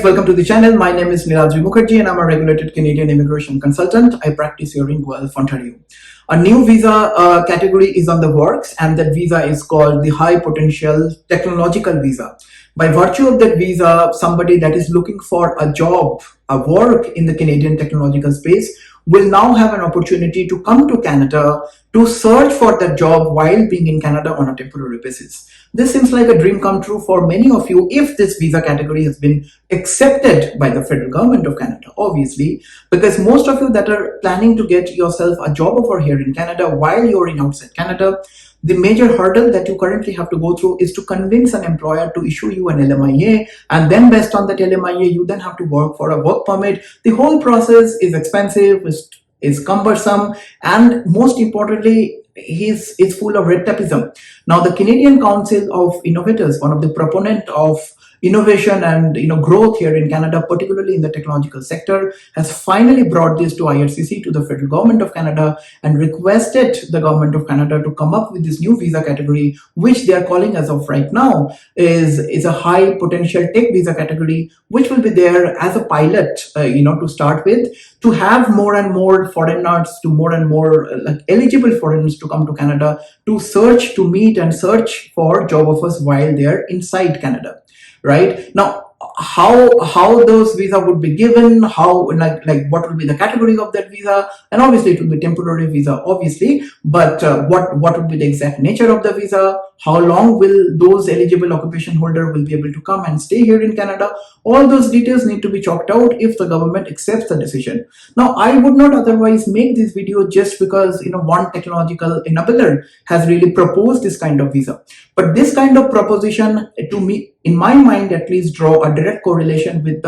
welcome to the channel. My name is Niraj Mukherjee and I'm a regulated Canadian immigration consultant. I practice here in Guelph, Ontario. A new visa category is on the works, and that visa is called the High Potential Technological Visa. By virtue of that visa, somebody that is looking for a job, a work in the Canadian technological space will now have an opportunity to come to Canada to search for that job while being in Canada on a temporary basis. This seems like a dream come true for many of you if this visa category has been accepted by the federal government of Canada, obviously, because most of you that are planning to get yourself a job over here in Canada while you're in outside Canada, the major hurdle that you currently have to go through is to convince an employer to issue you an LMIA, and then based on that LMIA, you then have to work for a work permit. The whole process is expensive, is cumbersome, and most importantly, it's full of red tapeism. Now, the Canadian Council of Innovators, one of the proponent of innovation and growth here in Canada, particularly in the technological sector, has finally brought this to IRCC, to the federal government of Canada, and requested the government of Canada to come up with this new visa category, which they are calling as of right now is a high potential tech visa category, which will be there as a pilot, to start with, to have more and more foreigners, to more and more eligible foreigners to come to Canada to search, to meet and search for job offers while they're inside Canada. Right now, how those visa would be given, how like what will be the category of that visa, and obviously it will be temporary visa, obviously, but what would be the exact nature of the visa, how long will those eligible occupation holder will be able to come and stay here in Canada, all those details need to be chalked out if the government accepts the decision. Now, I would not otherwise make this video just because one technological enabler has really proposed this kind of visa, but this kind of proposition, to me, in my mind at least, draw a direct correlation with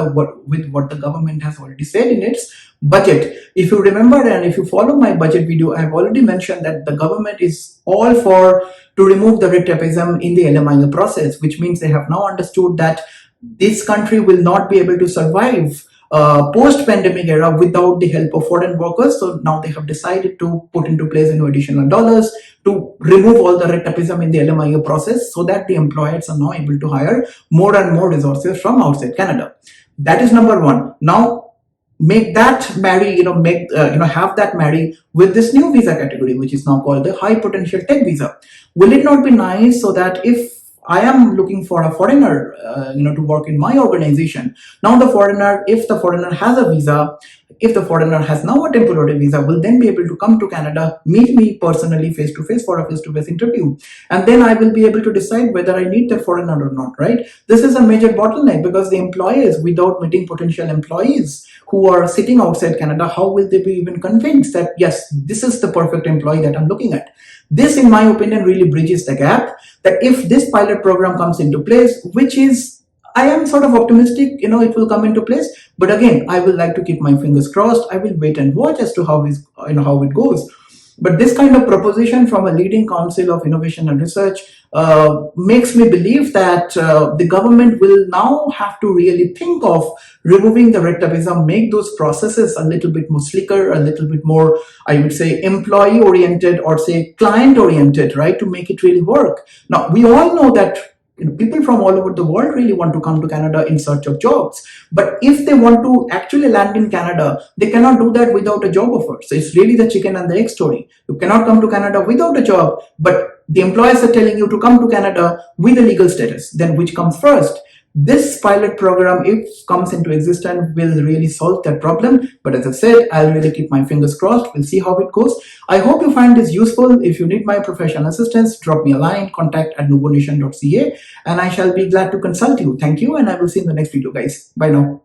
what the government has already said in its budget. If you remember, and if you follow my budget video, I have already mentioned that the government is all for to remove the red tapeism in the LMIA process, which means they have now understood that this country will not be able to survive post-pandemic era without the help of foreign workers. So now they have decided to put into place additional dollars to remove all the red tapeism in the LMIA process, so that the employers are now able to hire more and more resources from outside Canada. That is number one. Now, make that marry, have that marry with this new visa category, which is now called the High Potential Tech Visa. Will it not be nice so that if I am looking for a foreigner, to work in my organization, now if the foreigner has a visa, if the foreigner has now a temporary visa, will then be able to come to Canada, meet me personally face-to-face for a face-to-face interview. And then I will be able to decide whether I need the foreigner or not, right? This is a major bottleneck, because the employers, without meeting potential employees who are sitting outside Canada, how will they be even convinced that, yes, this is the perfect employee that I'm looking at? This, in my opinion, really bridges the gap, that if this pilot program comes into place, which is, I am sort of optimistic, it will come into place. But again, I will like to keep my fingers crossed. I will wait and watch as to how it goes. But this kind of proposition from a leading council of innovation and research makes me believe that the government will now have to really think of removing the red tapeism, make those processes a little bit more slicker, a little bit more, I would say, employee oriented, or say client oriented, right, to make it really work. Now, we all know that people from all over the world really want to come to Canada in search of jobs. But if they want to actually land in Canada, they cannot do that without a job offer. So it's really the chicken and the egg story. You cannot come to Canada without a job, but the employers are telling you to come to Canada with a legal status. Then which comes first? This pilot program, if comes into existence, will really solve that problem. But as I said, I'll really keep my fingers crossed. We'll see how it goes. I hope you find this useful. If you need my professional assistance, drop me a line, contact@nuvonation.ca, and I shall be glad to consult you. Thank you, and I will see you in the next video, guys. Bye now.